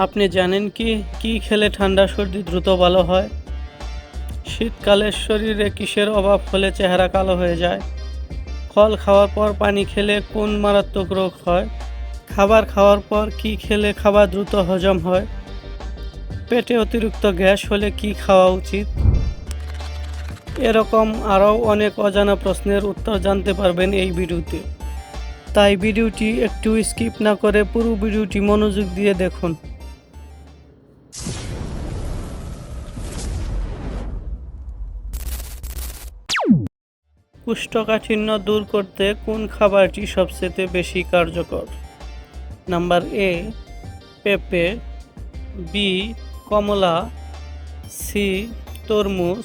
আপনি জানেন কি কি খেলে ঠান্ডা সর্দি দ্রুত ভালো হয়? শীতকালে শরীরে কিসের অভাব হলে চেহারা কালো হয়ে যায়? ফল খাওয়ার পর পানি খেলে কোন মারাত্মক রোগ হয়? খাবার খাওয়ার পর কি খেলে খাবার দ্রুত হজম হয়? পেটে অতিরিক্ত গ্যাস হলে কি খাওয়া উচিত? এরকম আরও অনেক অজানা প্রশ্নের উত্তর জানতে পারবেন এই ভিডিওতে। তাই ভিডিওটি একটু স্কিপ না করে পুরো ভিডিওটি মনোযোগ দিয়ে দেখুন। কোষ্ঠকাঠিন্য দূর করতে কোন খাবারটি সবচেয়ে বেশি কার্যকর? নাম্বার এ পেঁপে, বি কমলা, সি তরমুজ,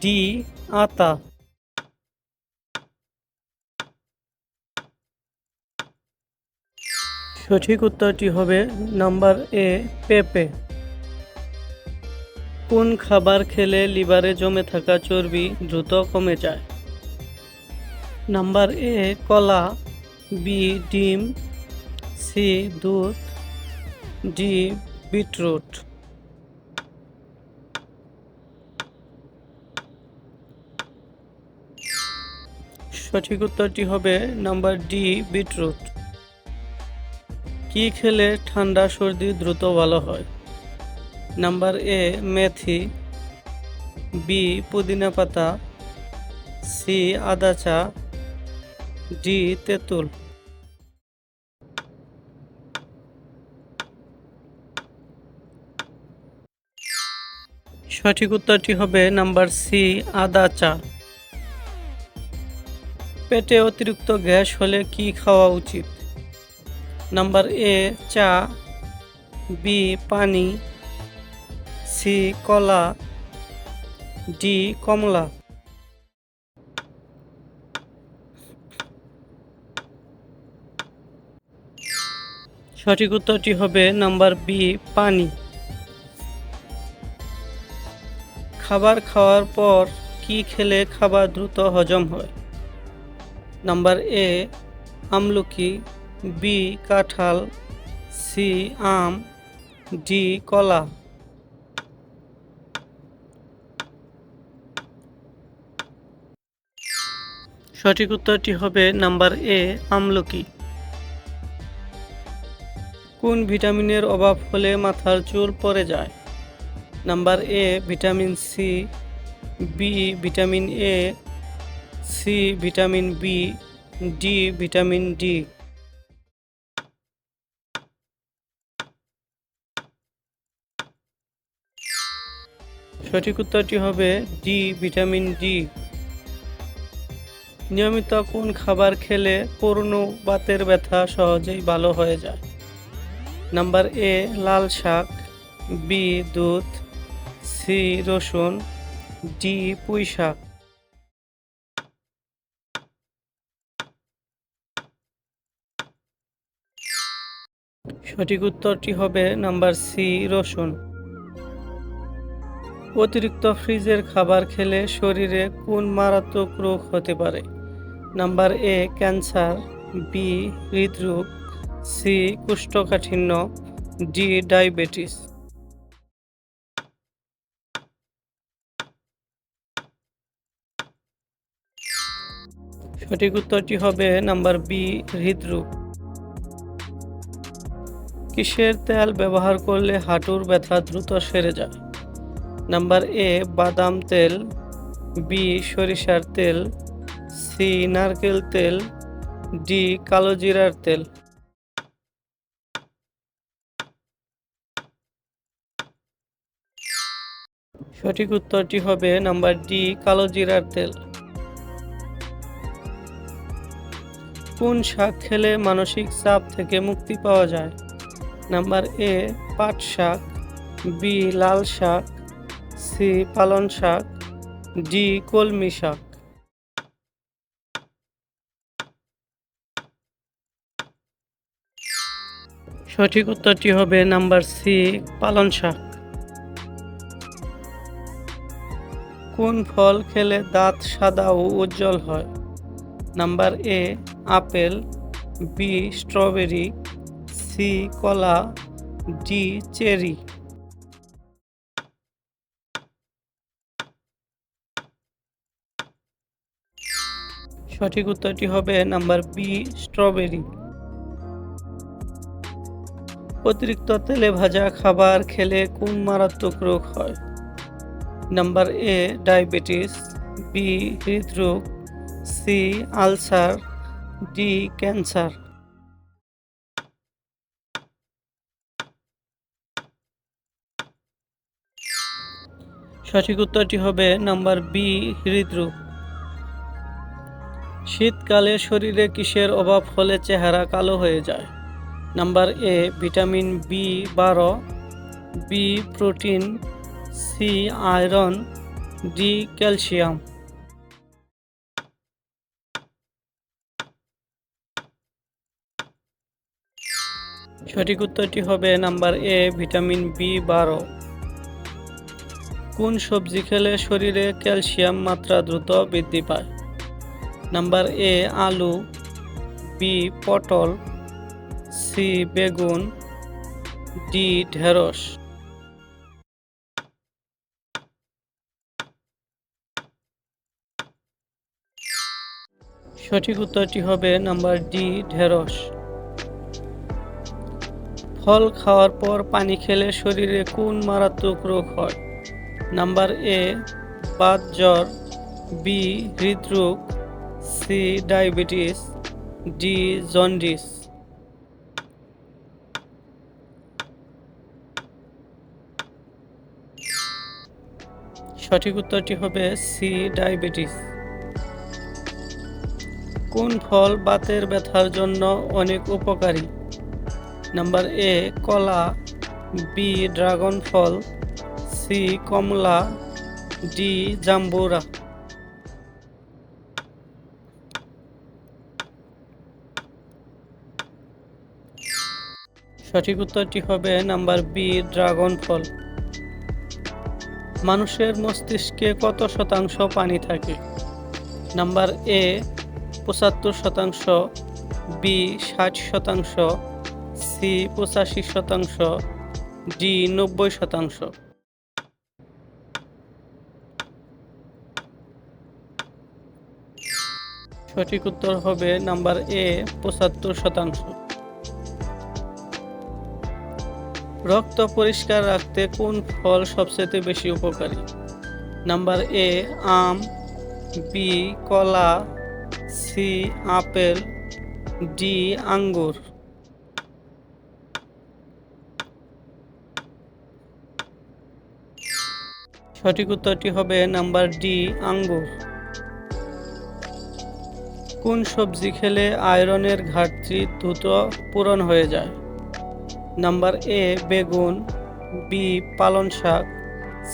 ডি আতা। সঠিক উত্তরটি হবে নাম্বার এ পেঁপে। কোন খাবার খেলে লিভারে জমে থাকা চর্বি দ্রুত কমে যায়? নাম্বার এ কলা, বি ডিম, সি দুধ, ডি বিটরুট। সঠিক উত্তরটি হবে নাম্বার ডি বিটরুট। কি খেলে ঠান্ডা সর্দি দ্রুত ভালো হয়? নাম্বার এ মেথি, বি পুদিনা পাতা, সি আদা চা, ডি তেঁতুল। সঠিক উত্তরটি হবে নাম্বার সি আদা চা। পেটে অতিরিক্ত গ্যাস হলে কি খাওয়া উচিত? নাম্বার এ চা, বি পানি, সি কলা, ডি কমলা। সঠিক উত্তরটি হবে নাম্বার বি পানি। খাবার খাওয়ার পর কি খেলে খাবার দ্রুত হজম হয়? নাম্বার এ আমলকি, বি কাঁঠাল, সি আম, ডি কলা। সঠিক উত্তরটি হবে নাম্বার এ আমলকি। কোন ভিটামিনের অভাব হলে মাথার চুল পড়ে যায়? Number A vitamin C, B vitamin A, C vitamin B, D vitamin D. সঠিক উত্তরটি হবে ডি ভিটামিন ডি। নিয়মিত কোন খাবার খেলে পুরনো বাতের ব্যথা সহজেই ভালো হয়ে যায়? নাম্বার এ লাল শাক, বি দুধ, সি রসুন, ডি পুঁই শাক। সঠিক উত্তরটি হবে নাম্বার সি রসুন। অতিরিক্ত ফ্রিজের খাবার খেলে শরীরে কোন মারাত্মক রোগ হতে পারে? নাম্বার এ ক্যান্সার, বি হৃদরোগ, সি কোষ্ঠকাঠিন্য, ডি ডায়াবেটিস। সঠিক উত্তরটি হবে নাম্বার বি হৃদরোগ। কিসের তেল ব্যবহার করলে হাঁটুর ব্যথা দ্রুত সেরে যায়? নাম্বার এ বাদাম তেল, বি সরিষার তেল, সি নারকেল তেল, ডি কালো জিরার তেল। সঠিক উত্তরটি হবে নাম্বার ডি কালো জিরার তেল। কোন শাক খেলে মানসিক চাপ থেকে মুক্তি পাওয়া যায়? নাম্বার এ পাট শাক, বি লাল শাক, সি পালং শাক, ডি কলমি শাক। সঠিক উত্তরটি হবে নাম্বার সি পালং শাক। কোন ফল খেলে দাঁত সাদা ও উজ্জ্বল হয়? Number A apple, B strawberry, C কলা, ডি চেরি। সঠিক উত্তরটি হবে নাম্বার বি স্ট্রবেরি। অতিরিক্ত তেলে ভাজা খাবার খেলে কোন মারাত্মক রোগ হয়? নাম্বার এ ডায়াবেটিস, বি হৃদরোগ, সি আলসার, ডি ক্যান্সার। সঠিক উত্তরটি হবে নাম্বার বি হৃদরোগ। শীতকালে শরীরে কিসের অভাব হলে চেহারা কালো হয়ে যায়? নাম্বার এ ভিটামিন বি12, B protein, C iron, D calcium. সঠিক উত্তরটি হবে নাম্বার এ ভিটামিন বি12। কোন সবজি খেলে শরীরে ক্যালসিয়াম মাত্রা দ্রুত বৃদ্ধি পায়? নাম্বার এ আলু, বি পটল, সি বেগুন, ডি ঢেঁড়স। সঠিক উত্তরটি হবে নাম্বার ডি ঢেঁড়স। ফল খাওয়ার পর পানি খেলে শরীরে কোন মারাত্মক রোগ হয়? নাম্বার এ বাতজ্বর, বি হৃদরোগ, সি ডায়াবেটিস, ডি জন্ডিস। সঠিক উত্তরটি হবে সি ডায়াবেটিস। কোন ফল বাতের ব্যথার জন্য অনেক উপকারী? নাম্বার এ কলা, বি ড্রাগন ফল, সি কমলা, ডি জাম্বুরা। সঠিক উত্তরটি হবে নাম্বার বি ড্রাগন ফল। মানুষের মস্তিষ্কে কত শতাংশ পানি থাকে? Number A ৭৫%, B ৬০%, C ৮৫%, D ৯০%। সঠিক উত্তর হবে নাম্বার এ ৭৫%। রক্ত পরিষ্কার রাখতে কোন ফল সবচেয়ে বেশি উপকারী? নাম্বার এ আম, বি কলা, সি আপেল, ডি আঙ্গুর। সঠিক উত্তরটি হবে নাম্বার ডি আঙ্গুর। কোন সবজি খেলে আয়রনের ঘাটতি দ্রুত পূরণ হয়ে যায়? নাম্বার এ বেগুন, বি পালং শাক,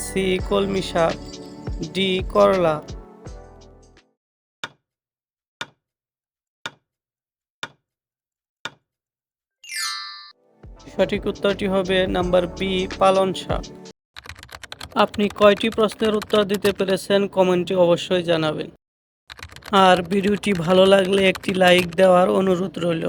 সি কলমি শাক, ডি করলা। সঠিক উত্তরটি হবে নাম্বার বি পালং শাক। আপনি কয়টি প্রশ্নের উত্তর দিতে পেরেছেন কমেন্টে অবশ্যই জানাবেন। আর ভিডিওটি ভালো লাগলে একটি লাইক দেওয়ার অনুরোধ রইল।